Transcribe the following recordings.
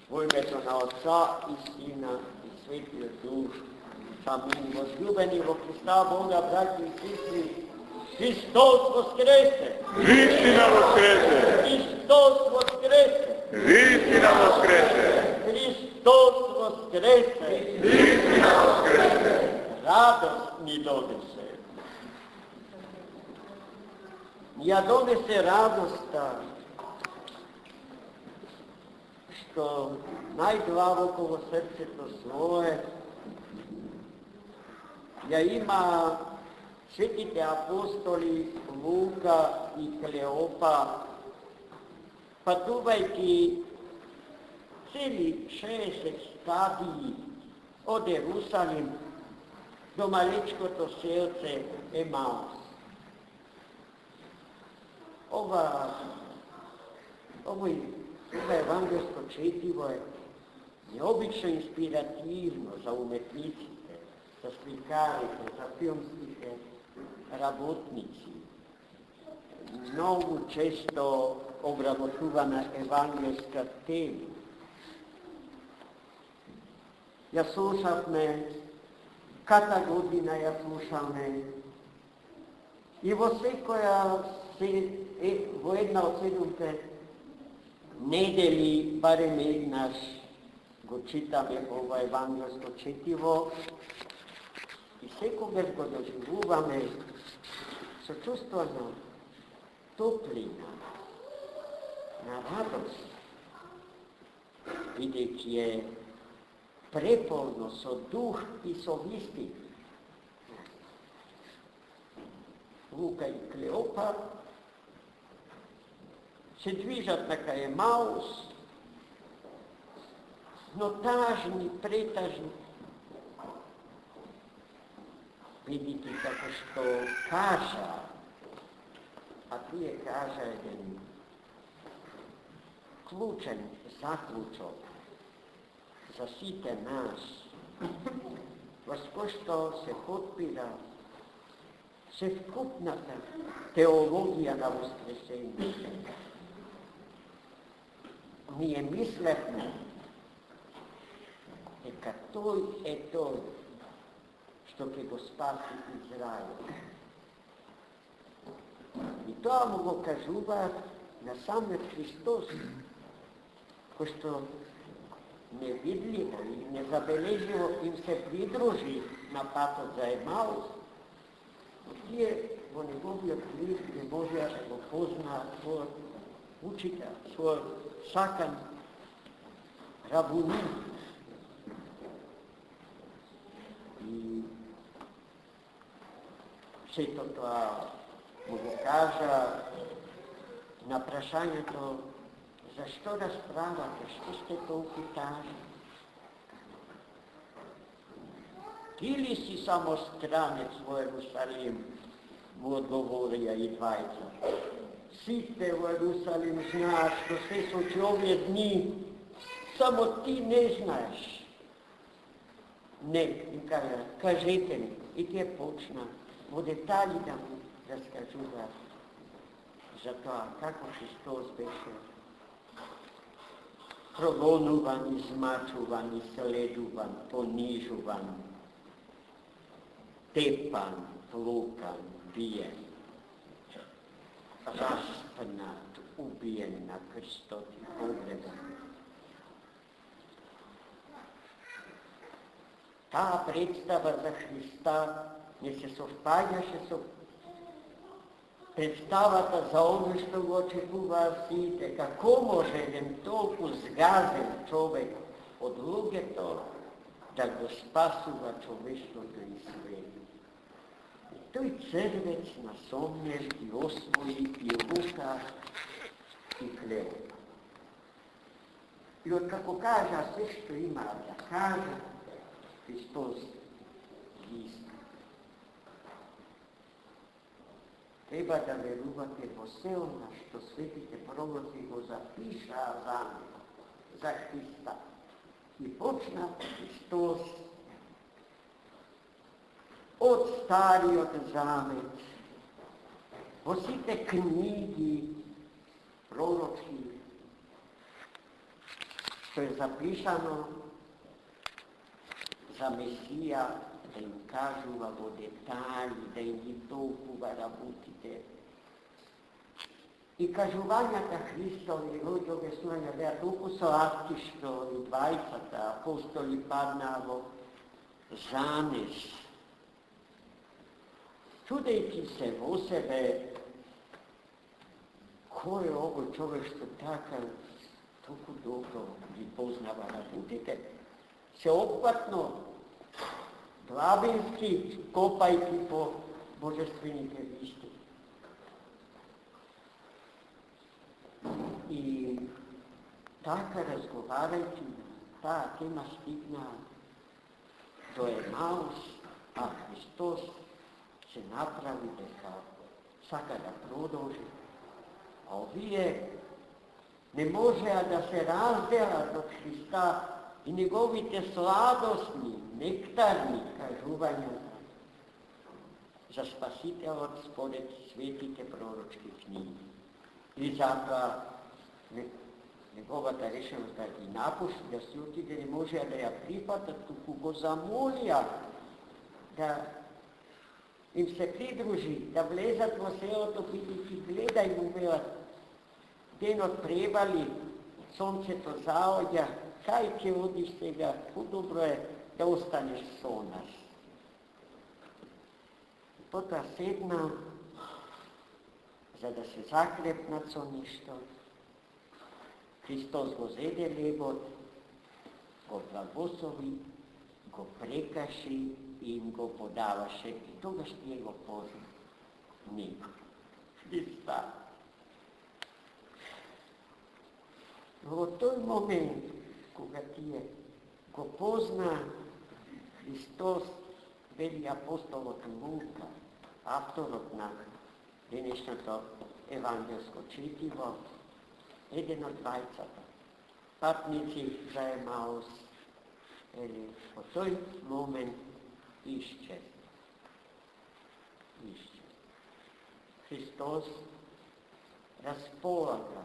Во името на Отца и Сина и Светия Дух. Амин. Возлюбени во Христа Бога, браќи и сестри, Христос воскресе! Вистина воскресе! Христос воскресе! Вистина воскресе! Христос воскресе! Вистина воскресе! Радост ни донесе. Ја донесе радоста, што најдлабоко во срцето свое ја има светите апостоли Лука и Клеопа, патувајќи цели 60 стадии од Ерусалим до малечкото селце Емаус. Ова евангелско четиво е необично инспиративно за уметниците, за сликарите, за филмските работници. Многу често обработувана евангелска тема. Ја слушавме, ката година ја слушаме, и во секоја во една од 7 недели барем еднаш го читаме ова евангелско четиво и секогаш го доживуваме со чувство на топлина, на радост, бидејќи е преполно со дух и со вистина. Лука и Клеопа се движат на кај Емаус, но тажни, претажни, бидејќи како што кажа, а тие кажа еден клучен заклучок за сите нас, врз кој што се потпира севкупната теологија на воскресението. Ние мислевме дека тој е тој што ќе го спаси Израел. И тоа му го кажуваат на самиот Христос, кој што невидливо и незабележливо им се придружи на патот за Емаус. Тие во неговиот лик не можеа да го познаат својот учител, својот сакан рабунин. И сето тоа му го кажа на прашањето зашто расправате, што сте толку тажни? Ти ли си само странец во Ерусалим? Му одговорија и двајца. Сите во Ерусалим знаат што се случи овие дни, само ти не знаеш. Не, им кажа, кажете ми. И тие почна во детали да му раскажуваат за тоа како Христос беше прогонуван, измачуван, иследуван, понижуван, тепан, плукан, биен, распнат, убиен на крстот и погребан. Таа представа за Христа не се совпаѓаше со представата за оно што го очекуваа сите, како може еден толку згазен човек од луѓето да го спасува човештвото и свет. И тој црвец на сомнеш и освои и Лука и Клеопа. И откако кажа се што има да кажа, Христос ги иска. Треба да верувате во се она што светите пророци го запишаа за него, за Христа. И почна Христос од Стариот Завет, во сите книги пророчки, što je zapisano za Mesija, da im kažува во детали, да им ги толкува работите. И кажувањата Христови, луѓе објаснувања беа толку сладки што и 20 апостоли паднаа во замес. Чудејќи се во себе, кој е овој човек што така толку добро ги познава работите, се опфатно, главински, копајки по божествените вистини. И така разговарајќи, таа тема стигна до Емаус, а Христос се направи дека сака да продолжи. А овие не можеа да се разделат од Христа и неговите сладосни, нектарни кажувања за Спасителот според светите пророчки книги. И затоа неговата решеност да ги напушти, да се отиде, не можеа да ја прифатат, туку го замолија да им се придружи, да влезат во селото, бидејќи гледај му велат, денот превали, сонцето заоѓа, кај ќе одиш сега, подобро е да останеш со нас. Потоа седна, за да се закрепнат со нешто. Христос го зеде лебот, го благослови, го прекаши и им го подаваше. И тогаш тие го позна. Него. Христа. Во тој момент, кога тие го позна Христос, вели апостолот Лука, авторот на денешното евангелско четиво, еден од 20 патници за Емаус, во тој момент исчезна. Христос располага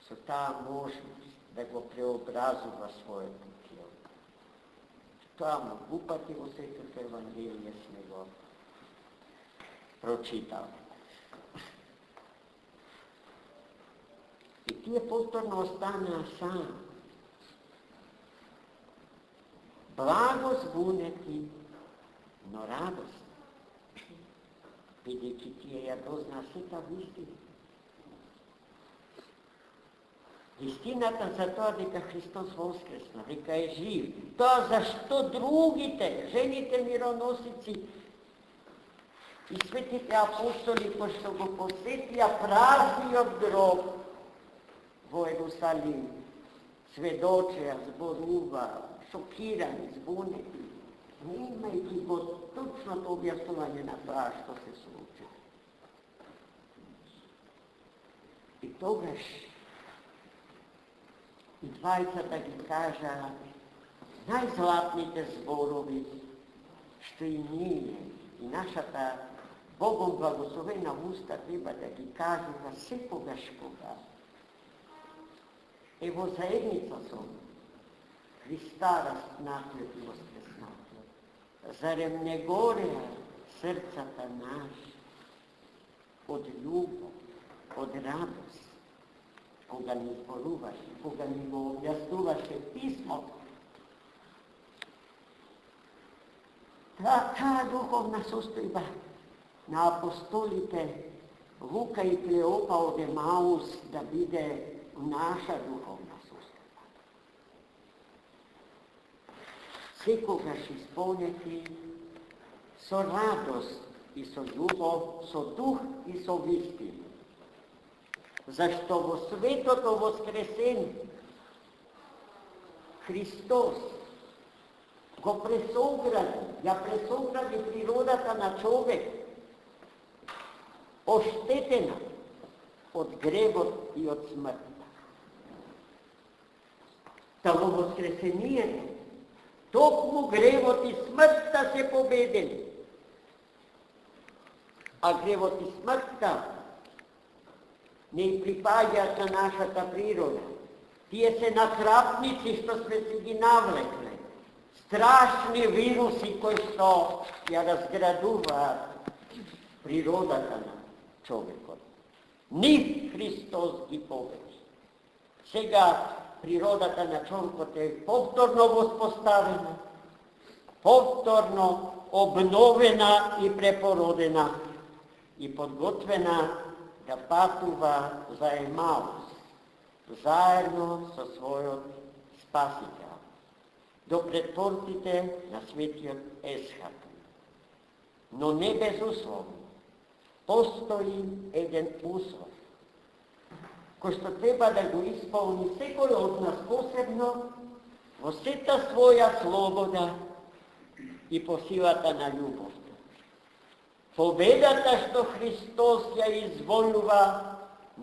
со таа можност да го преобразува своето тело. Тоа многу пати во Светото Евангелие сме го прочитали. И тие повторно останаа сами. Благо збунети, но радост, бидејќи тие ја дознаа сета вистина. Вистината за тоа дека Христос воскресна, дека е жив. Тоа зашто другите, жените мироносици и светите апостоли, кои што го посетија празниот гроб во Ерусалим, сведочеа, зборува, шокирани, збунети, имајќи го точното објаснување на тоа што се случи. И тогаш и 20 ги кажа најзлатните зборови, што и ние, и нашата Богом благословена уста треба да ги кажува секогаш кога е во заедница со Христа распнатиот и воскреснатиот. Зарем не гореа срцата наши од љубов, од радост, кога ни зборуваше, кога ни го објаснуваше писмото. Таа духовна состојба на апостолите Лука и Клеопа од Емаус да биде наша духовна состојба. Секогаш исполнети со радост и со љубов, со дух и со вистина. Зашто во светото воскресен Христос го пресогради, ја пресогради природата на човек, оштетена од гревот и од смртта. Та во воскресението, токму гревот и смртта се победени. А гревот и смртта не припаѓаат на нашата природа, Tije se natrapnici što sme si gi navlekli. Strašni virusi koji što ja razgraduva природата на човекот. Нив Христос ги победи. Сега природата на човекот е повторно воспоставена, повторно обновена и препородена и подготвена да патува за Емаус, заедно со својот Спасител, до претпортите на светиот Есхат. Но не безусловно. Постои еден услов, кој што треба да го исполни секој од нас посебно во сета своја слобода и по силата на љубовта. Победата што Христос ја извојува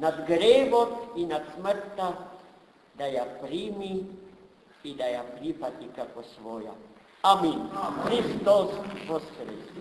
над гревот и над смртта, да ја прими и да ја припати како своја. Амин. Христос воскресе.